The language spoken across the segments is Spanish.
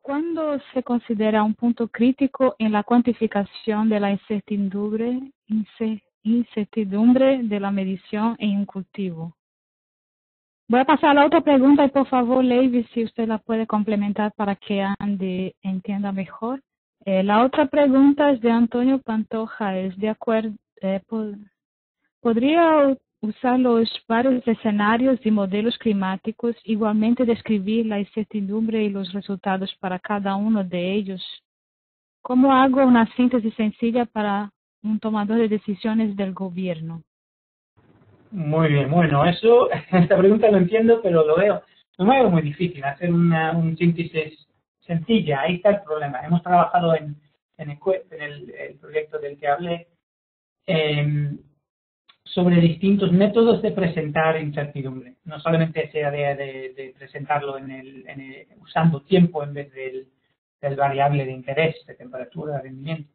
¿Cuándo se considera un punto crítico en la cuantificación de la incertidumbre de la medición en un cultivo? Voy a pasar a la otra pregunta y por favor, Levi, si usted la puede complementar para que Andy entienda mejor. La otra pregunta es de Antonio Pantoja. Es de acuerdo, ¿podría usar los varios escenarios y modelos climáticos, igualmente describir la incertidumbre y los resultados para cada uno de ellos? ¿Cómo hago una síntesis sencilla para un tomador de decisiones del gobierno? Muy bien, bueno, esta pregunta lo entiendo, pero lo veo muy difícil hacer un síntesis sencilla. Ahí está el problema. Hemos trabajado en el proyecto del que hablé, sobre distintos métodos de presentar incertidumbre. No solamente esa idea de presentarlo usando tiempo en vez del variable de interés, de temperatura, de rendimiento,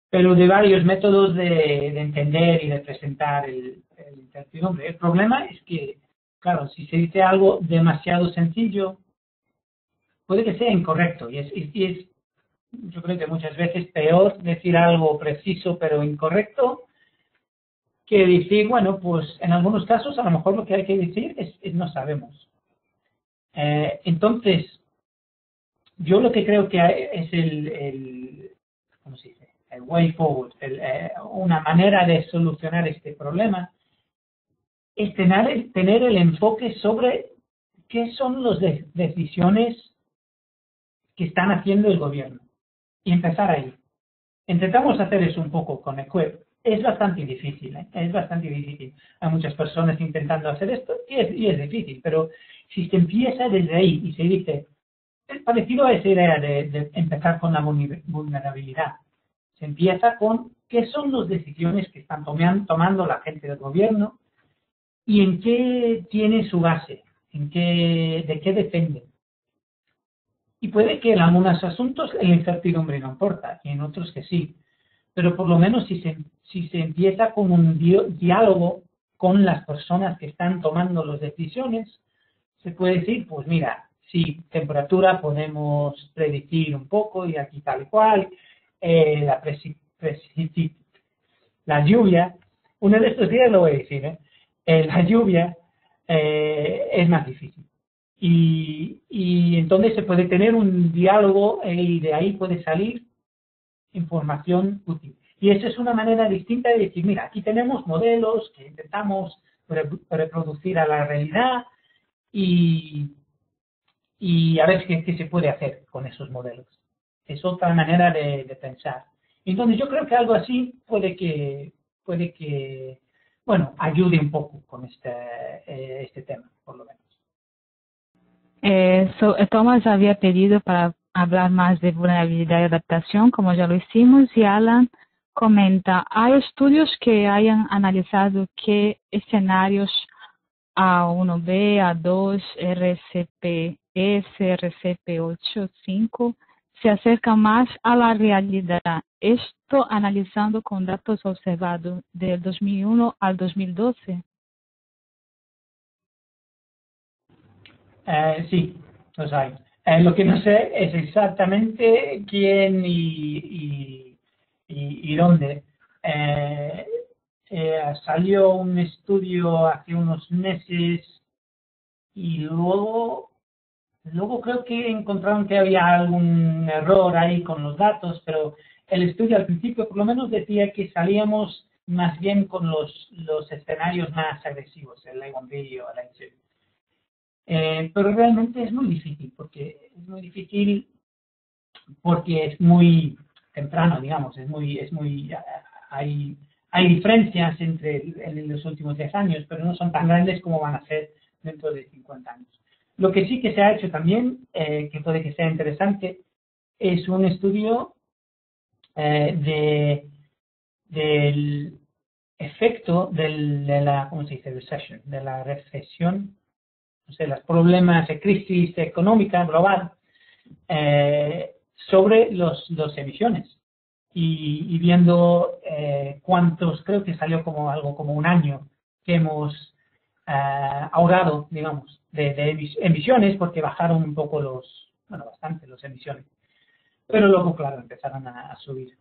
pero de varios métodos de entender y de presentar el incertidumbre. El problema es que, claro, si se dice algo demasiado sencillo, puede que sea incorrecto y es yo creo que muchas veces peor decir algo preciso pero incorrecto que decir, bueno, pues en algunos casos a lo mejor lo que hay que decir es no sabemos. Entonces, yo lo que creo que es ¿cómo se dice? El way forward, una manera de solucionar este problema es tener el enfoque sobre qué son las decisiones que están haciendo el gobierno y empezar ahí. Intentamos hacer eso un poco con EQUIP. Es bastante difícil, ¿eh? Es bastante difícil. Hay muchas personas intentando hacer esto y es difícil, pero si se empieza desde ahí y se dice, es parecido a esa idea de empezar con la vulnerabilidad. Se empieza con qué son las decisiones que están tomando la gente del gobierno y en qué tiene su base, de qué dependen. Y puede que en algunos asuntos la incertidumbre no importa, y en otros que sí. Pero por lo menos si se empieza con un diálogo con las personas que están tomando las decisiones, se puede decir, pues mira, sí, temperatura podemos predecir un poco y aquí tal y cual, la lluvia, uno de estos días lo voy a decir, la lluvia es más difícil. Y entonces se puede tener un diálogo y de ahí puede salir información útil. Y esa es una manera distinta de decir, mira, aquí tenemos modelos que intentamos reproducir a la realidad y a ver qué se puede hacer con esos modelos. Es otra manera de pensar. Entonces yo creo que algo así puede que bueno, ayude un poco con este tema, por lo menos. Thomas había pedido para hablar más de vulnerabilidad y adaptación, como ya lo hicimos, y Alan comenta, ¿hay estudios que hayan analizado qué escenarios A1B, A2, RCP-S, RCP-8, 5 se acercan más a la realidad? Esto analizando con datos observados del 2001 al 2012. Sí, los hay. Lo que no sé es exactamente quién y dónde. Salió un estudio hace unos meses y luego creo que encontraron que había algún error ahí con los datos, pero el estudio al principio por lo menos decía que salíamos más bien con los escenarios más agresivos, el A1B o el A2. Pero realmente es muy difícil, porque es muy temprano, digamos, hay diferencias en los últimos 10 años, pero no son tan grandes como van a ser dentro de 50 años. Lo que sí que se ha hecho también, que puede que sea interesante, es un estudio del efecto de la, ¿cómo se dice? Recession, de la recesión, o sea, los problemas de crisis económica global sobre las emisiones y viendo cuántos, creo que salió como algo como un año que hemos ahorrado, digamos, de emisiones porque bajaron un poco bueno, bastante las emisiones. Pero luego, claro, empezaron a subir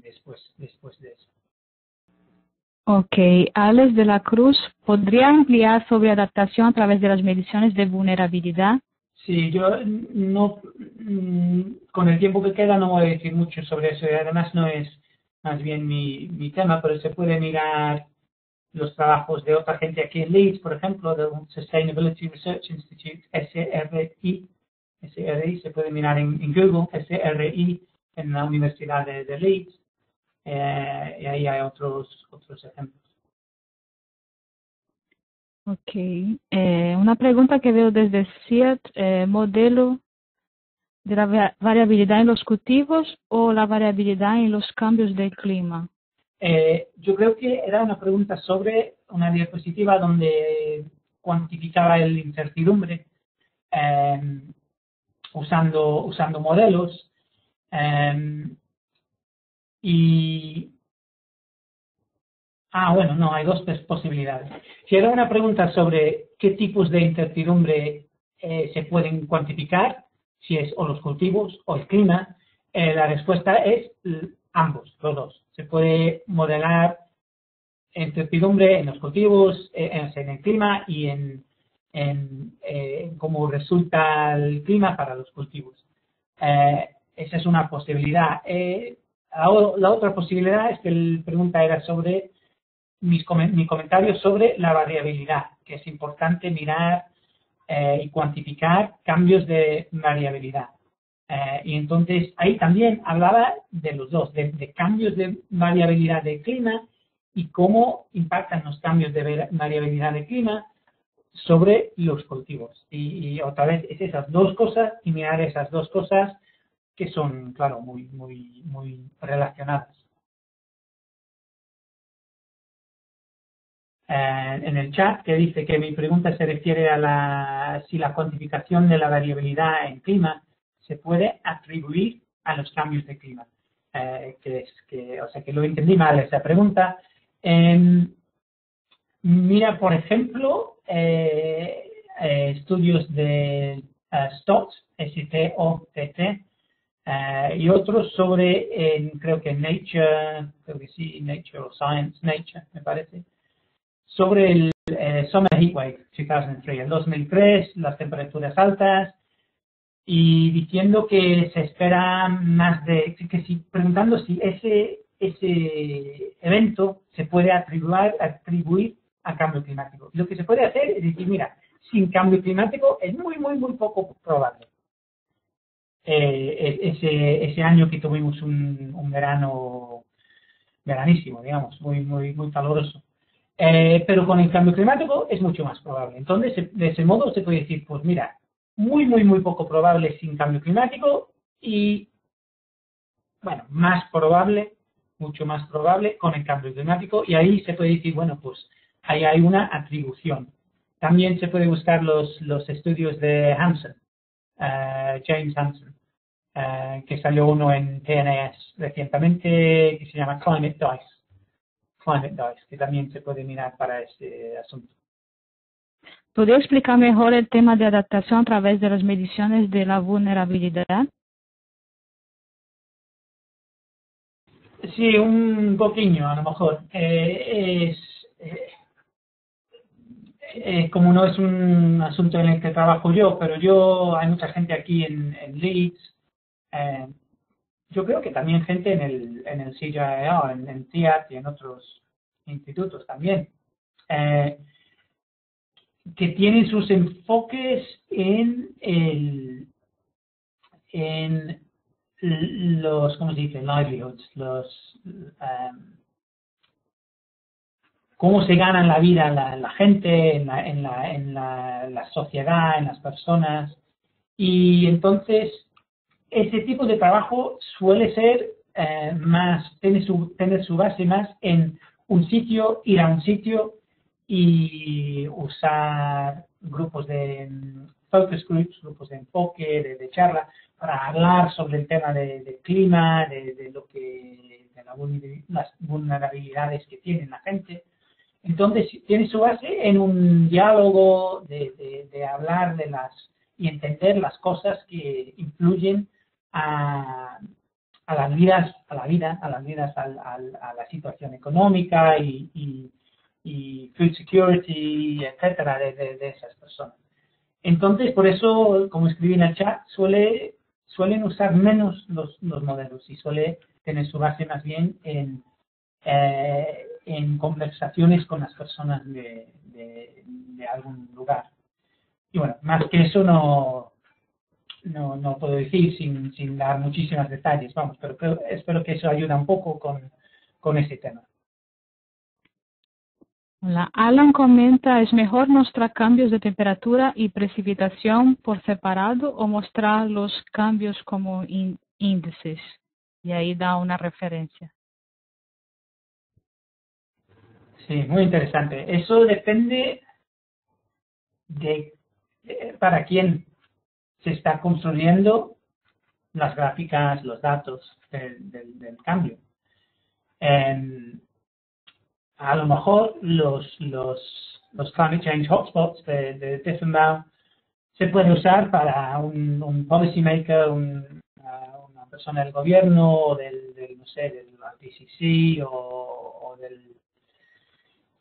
después de eso. Ok, Alex de la Cruz, ¿podría ampliar sobre adaptación a través de las mediciones de vulnerabilidad? Sí, yo no, con el tiempo que queda no voy a decir mucho sobre eso y además no es más bien mi tema, pero se puede mirar los trabajos de otra gente aquí en Leeds, por ejemplo, del Sustainability Research Institute, SRI, se puede mirar en Google, SRI, en la Universidad de Leeds, y ahí hay otros ejemplos. Ok, una pregunta que veo desde CIAT, modelo de la variabilidad en los cultivos o la variabilidad en los cambios de clima. Yo creo que era una pregunta sobre una diapositiva donde cuantificaba el incertidumbre usando modelos y bueno, no, hay dos posibilidades. Si era una pregunta sobre qué tipos de incertidumbre se pueden cuantificar, si es o los cultivos o el clima, la respuesta es ambos, los dos. Se puede modelar incertidumbre en los cultivos, en el clima y en cómo resulta el clima para los cultivos. Esa es una posibilidad. La otra posibilidad es que la pregunta era sobre mi comentario sobre la variabilidad, que es importante mirar y cuantificar cambios de variabilidad. Y entonces ahí también hablaba de los dos, de cambios de variabilidad del clima y cómo impactan los cambios de variabilidad del clima sobre los cultivos. Y otra vez es esas dos cosas y mirar esas dos cosas que son, claro, muy relacionadas. En el chat que dice que mi pregunta se refiere a si la cuantificación de la variabilidad en clima se puede atribuir a los cambios de clima. O sea que lo entendí mal esa pregunta. Mira, por ejemplo, estudios de STOTT, S-T-O-T-T, y otros sobre, creo que Nature, creo que sí, Nature o Science, Nature, me parece, sobre el Summer Heatwave 2003, el 2003, las temperaturas altas, y diciendo que se espera más preguntando si ese evento se puede atribuir a cambio climático. Lo que se puede hacer es decir, mira, sin cambio climático es muy poco probable. Ese año que tuvimos un verano veranísimo, digamos, muy caluroso. Pero con el cambio climático es mucho más probable. Entonces, de ese modo se puede decir, pues mira, muy poco probable sin cambio climático y, bueno, más probable, mucho más probable con el cambio climático y ahí se puede decir, bueno, pues ahí hay una atribución. También se puede buscar los estudios de Hansen, James Hansen, que salió uno en PNAS recientemente que se llama Climate Dice, que también se puede mirar para este asunto. ¿Podría explicar mejor el tema de adaptación a través de las mediciones de la vulnerabilidad? Sí, un poquillo, a lo mejor. Como no es un asunto en el que trabajo yo, pero hay mucha gente aquí en Leeds. Yo creo que también gente en el CGIAR, en TIAT y en otros institutos también, que tienen sus enfoques en los, ¿cómo se dice? Livelihoods, cómo se ganan la vida la gente, en la sociedad, en las personas. Y entonces, ese tipo de trabajo suele ser tener su base más en ir a un sitio y usar grupos de focus groups, grupos de enfoque, de charla, para hablar sobre el tema de clima, de las vulnerabilidades que tiene la gente. Entonces, tiene su base en un diálogo de hablar de las y entender las cosas que influyen a las vidas, a la situación económica y food security, etcétera, de esas personas. Entonces, por eso, como escribí en el chat, suelen usar menos los modelos y suele tener su base más bien en conversaciones con las personas de algún lugar. Y bueno, más que eso no puedo decir sin dar muchísimos detalles, vamos, pero espero que eso ayuda un poco con ese tema. Alan comenta, ¿es mejor mostrar cambios de temperatura y precipitación por separado o mostrar los cambios como índices? Y ahí da una referencia. Sí, muy interesante. Eso depende de para quién se está construyendo las gráficas, los datos del cambio. A lo mejor los climate change hotspots de Tiefenbau se puede usar para un policy maker, una persona del gobierno o no sé, del IPCC o del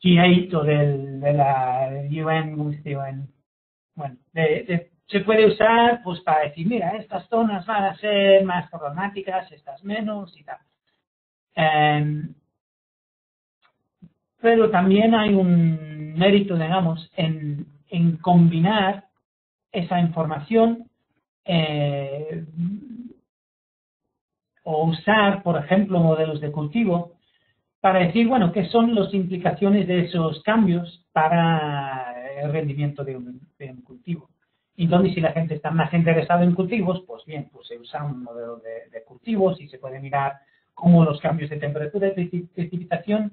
G8 o de la UN, bueno, se puede usar pues para decir, mira, estas zonas van a ser más problemáticas, estas menos y tal. Pero también hay un mérito, digamos, en combinar esa información o usar, por ejemplo, modelos de cultivo para decir, bueno, qué son las implicaciones de esos cambios para el rendimiento de un cultivo. Entonces, si la gente está más interesada en cultivos, pues bien, pues se usa un modelo de cultivos y se puede mirar cómo los cambios de temperatura y precipitación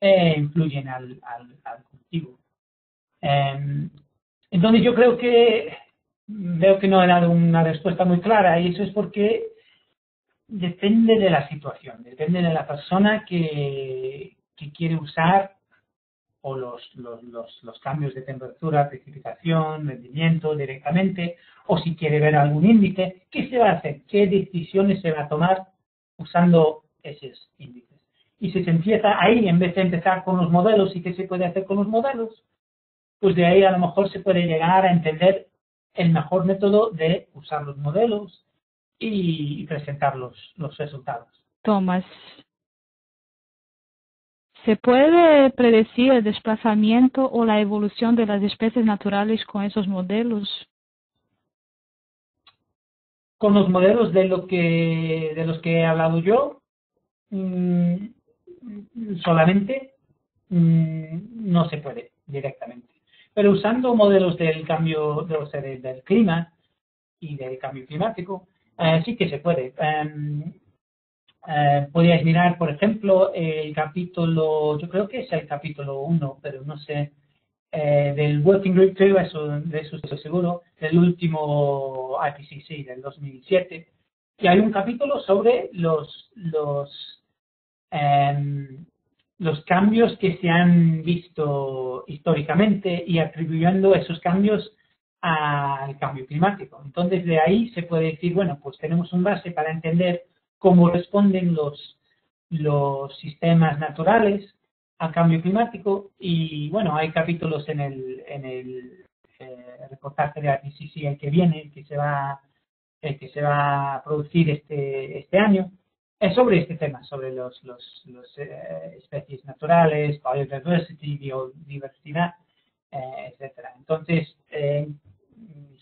influyen al cultivo. Entonces, yo creo que veo que no he dado una respuesta muy clara y eso es porque depende de la situación, depende de la persona que quiere usar o los cambios de temperatura, precipitación, rendimiento directamente, o si quiere ver algún índice, ¿qué se va a hacer? ¿Qué decisiones se va a tomar usando esos índices? Y si se empieza ahí, en vez de empezar con los modelos y qué se puede hacer con los modelos, pues de ahí a lo mejor se puede llegar a entender el mejor método de usar los modelos y presentar los resultados. Tomás, ¿se puede predecir el desplazamiento o la evolución de las especies naturales con esos modelos? Con los modelos de los que he hablado yo, solamente no se puede directamente. Pero usando modelos del cambio del clima y del cambio climático, sí que se puede. Podríais mirar, por ejemplo, el capítulo, yo creo que es el capítulo 1, pero no sé, del Working Group 2, de eso estoy seguro, del último IPCC del 2007, y hay un capítulo sobre los cambios que se han visto históricamente y atribuyendo esos cambios al cambio climático. Entonces, de ahí se puede decir, bueno, pues tenemos un base para entender cómo responden los sistemas naturales al cambio climático y, bueno, hay capítulos en el reportaje de IPCC el que viene, el que se va a producir este año, es sobre este tema, sobre los especies naturales, biodiversity, biodiversidad, etcétera. Entonces,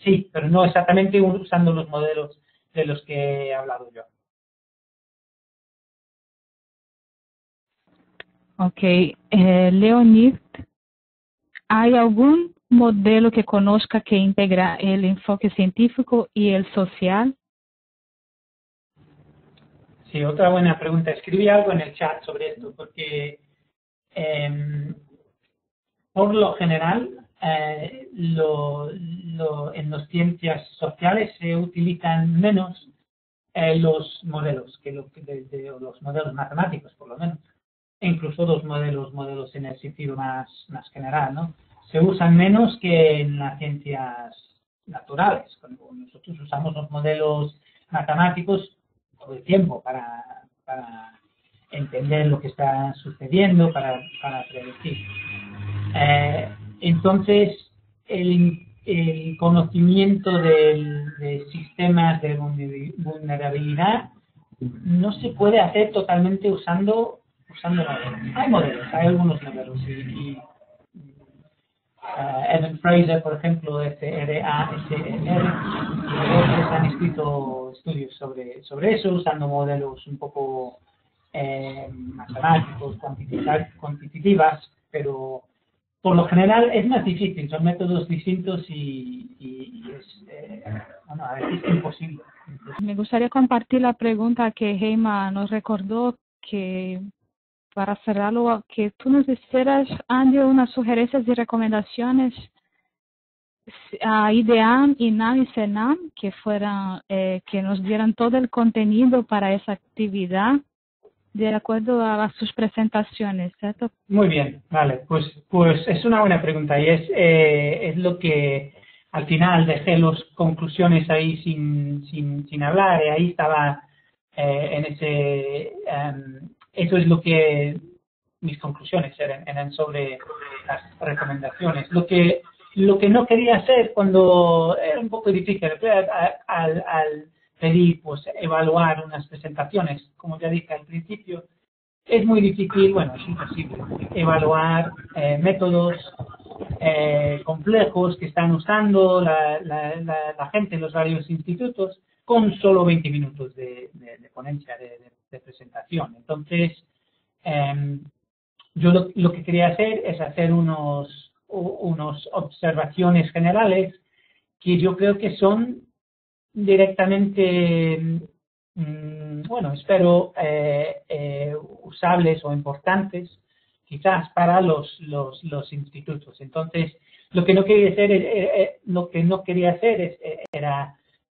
sí, pero no exactamente usando los modelos de los que he hablado yo. Ok, Leonid, ¿hay algún modelo que conozca que integra el enfoque científico y el social? Sí, otra buena pregunta. Escribí algo en el chat sobre esto, porque por lo general en las ciencias sociales se utilizan menos los modelos que los modelos matemáticos, por lo menos. E incluso los modelos en el sentido más general, ¿no? Se usan menos que en las ciencias naturales. Cuando nosotros usamos los modelos matemáticos todo el tiempo para entender lo que está sucediendo, para predecir. Entonces, el conocimiento de sistemas de vulnerabilidad no se puede hacer totalmente usando modelos. Hay modelos, hay algunos modelos. Evan Fraser, por ejemplo, FRASER, y otros han escrito estudios sobre eso, usando modelos un poco matemáticos, cuantitativas, pero por lo general es más difícil, son métodos distintos y es, bueno, a veces es imposible. Me gustaría compartir la pregunta que Heima nos recordó, que para cerrarlo, que tú nos hicieras, Andy, unas sugerencias y recomendaciones a IDEAM, INAM y CENAM, que fueran, que nos dieran todo el contenido para esa actividad de acuerdo a sus presentaciones, ¿cierto? Muy bien, vale, pues es una buena pregunta y es lo que al final dejé las conclusiones ahí sin hablar, y ahí estaba en ese, eso es lo que mis conclusiones eran sobre las recomendaciones. Lo que no quería hacer cuando era un poco difícil al pedir, pues, evaluar unas presentaciones, como ya dije al principio, es muy difícil, bueno, es imposible, evaluar métodos complejos que están usando la gente en los varios institutos con solo 20 minutos de ponencia, de presentación. Entonces, yo lo que quería hacer es hacer unas observaciones generales que yo creo que son directamente, bueno, espero usables o importantes quizás para los institutos. Entonces, lo que no quería hacer era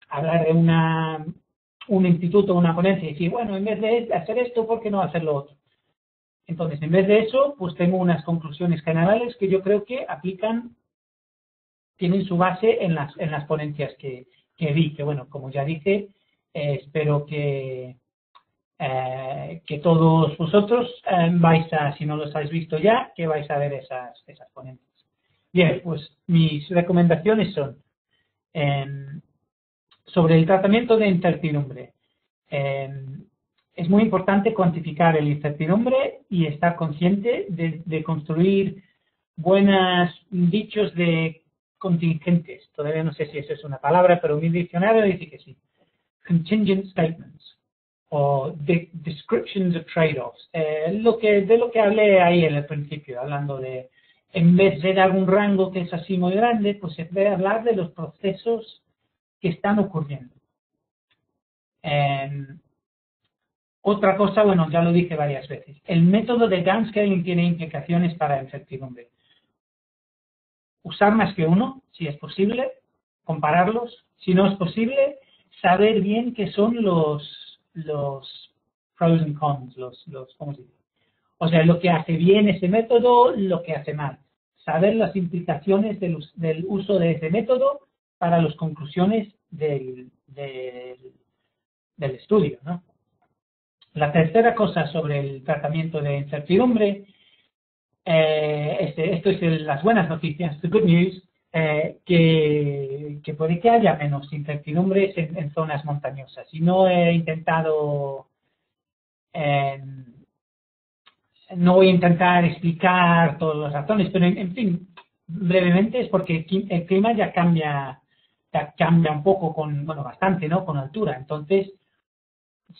hablar de un instituto, una ponencia y decir, bueno, en vez de hacer esto, ¿por qué no hacer lo otro? Entonces, en vez de eso, pues tengo unas conclusiones generales que yo creo que tienen su base en las ponencias que vi, que bueno, como ya dije, espero que todos vosotros si no los habéis visto ya, que vais a ver esas ponencias. Bien, pues mis recomendaciones son sobre el tratamiento de incertidumbre. Es muy importante cuantificar el incertidumbre y estar consciente de construir buenos dichos de contingentes. Todavía no sé si eso es una palabra, pero mi diccionario dice que sí. Contingent statements o descriptions of trade-offs. De lo que hablé ahí en el principio, hablando de, en vez de dar un rango que es así muy grande, pues en vez de hablar de los procesos que están ocurriendo. Otra cosa, bueno, ya lo dije varias veces. El método de downscaling tiene implicaciones para la incertidumbre. Usar más que uno, si es posible, compararlos. Si no es posible, saber bien qué son los pros and cons, ¿cómo se dice? O sea, lo que hace bien ese método, lo que hace mal. Saber las implicaciones del uso de ese método para las conclusiones del estudio, ¿no? La tercera cosa sobre el tratamiento de incertidumbre, esto es las buenas noticias, the good news, que puede que haya menos incertidumbres en zonas montañosas. Y no he intentado, no voy a intentar explicar todas las razones, pero en fin, brevemente es porque el clima ya cambia un poco bastante, ¿no? Con altura. Entonces,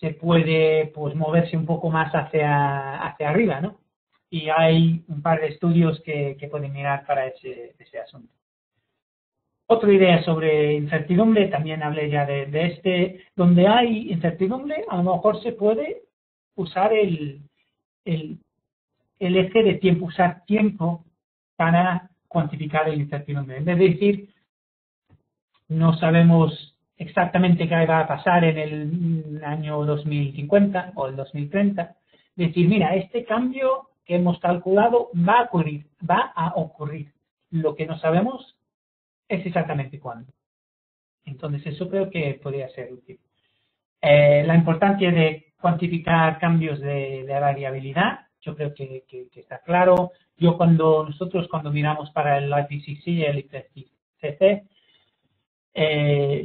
se puede pues moverse un poco más hacia arriba, ¿no? Y hay un par de estudios que pueden mirar para ese asunto. Otra idea sobre incertidumbre, también hablé ya de donde hay incertidumbre, a lo mejor se puede usar el eje de tiempo, usar tiempo para cuantificar el incertidumbre. En vez de decir, no sabemos exactamente qué va a pasar en el año 2050 o el 2030, decir, mira, este cambio que hemos calculado va a ocurrir. Lo que no sabemos es exactamente cuándo. Entonces, eso creo que podría ser útil. La importancia de cuantificar cambios de variabilidad, yo creo que está claro. Nosotros cuando miramos para el IPCC y el IPCC,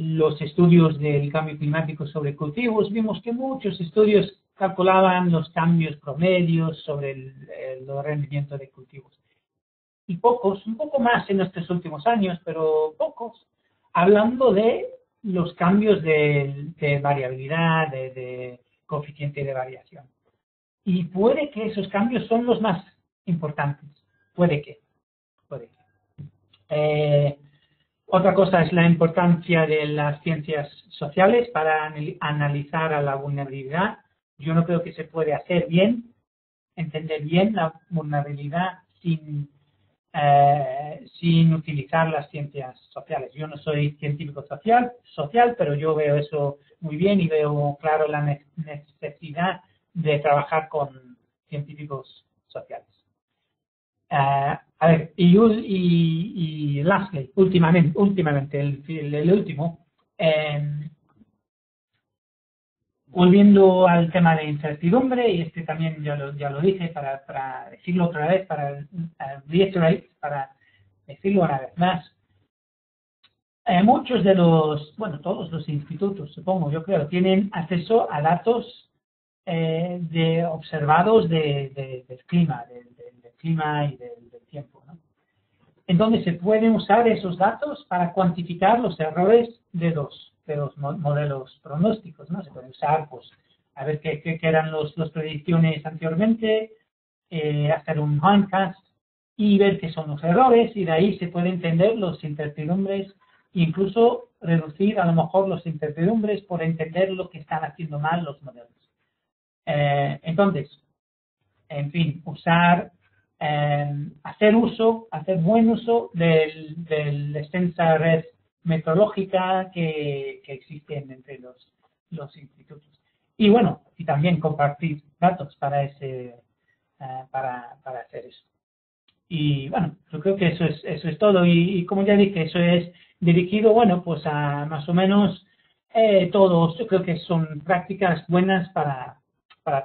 los estudios del cambio climático sobre cultivos, vimos que muchos estudios calculaban los cambios promedios sobre el rendimiento de cultivos. Y pocos, un poco más en estos últimos años, pero pocos, hablando de los cambios de variabilidad, de coeficiente de variación. Y puede que esos cambios son los más importantes. Puede que. Otra cosa es la importancia de las ciencias sociales para analizar a la vulnerabilidad. Yo no creo que se puede hacer bien, entender bien la vulnerabilidad sin utilizar las ciencias sociales. Yo no soy científico social, pero yo veo eso muy bien y veo claro la necesidad de trabajar con científicos sociales. A ver, y lastly, últimamente, el último, volviendo al tema de incertidumbre, y este también ya lo dije para decirlo otra vez, para decirlo una vez más. Muchos de todos los institutos, supongo, yo creo, tienen acceso a datos observados del clima, del clima y del tiempo, ¿no? Entonces se pueden usar esos datos para cuantificar los errores de los modelos pronósticos, ¿no? Se pueden usar, pues, a ver qué eran las predicciones anteriormente, hacer un hindcast y ver qué son los errores, y de ahí se puede entender los incertidumbres, incluso reducir a lo mejor los incertidumbres por entender lo que están haciendo mal los modelos. Entonces, en fin, hacer buen uso de la extensa red meteorológica que existen entre los institutos. Y bueno, y también compartir datos para hacer eso. Y bueno, yo creo que eso es todo. Y como ya dije, eso es dirigido, bueno, pues a más o menos todos. Yo creo que son prácticas buenas para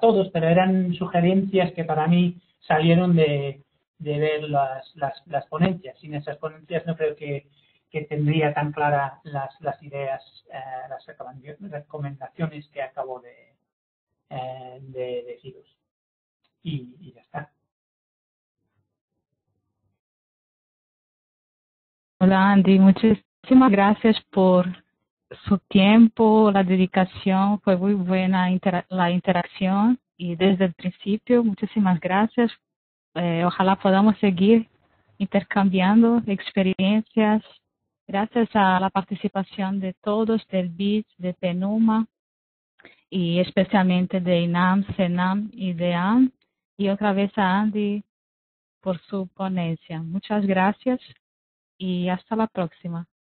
todos, pero eran sugerencias que para mí salieron de ver las ponencias. Sin esas ponencias no creo que tendría tan claras las ideas, las recomendaciones que acabo de deciros. Y ya está. Hola Andy, muchísimas gracias por su tiempo, la dedicación, fue muy buena la interacción y desde el principio, muchísimas gracias. Ojalá podamos seguir intercambiando experiencias. Gracias a la participación de todos, del BIS, de PENUMA y especialmente de INAM, CENAM y DEAN. Y otra vez a Andy por su ponencia. Muchas gracias y hasta la próxima.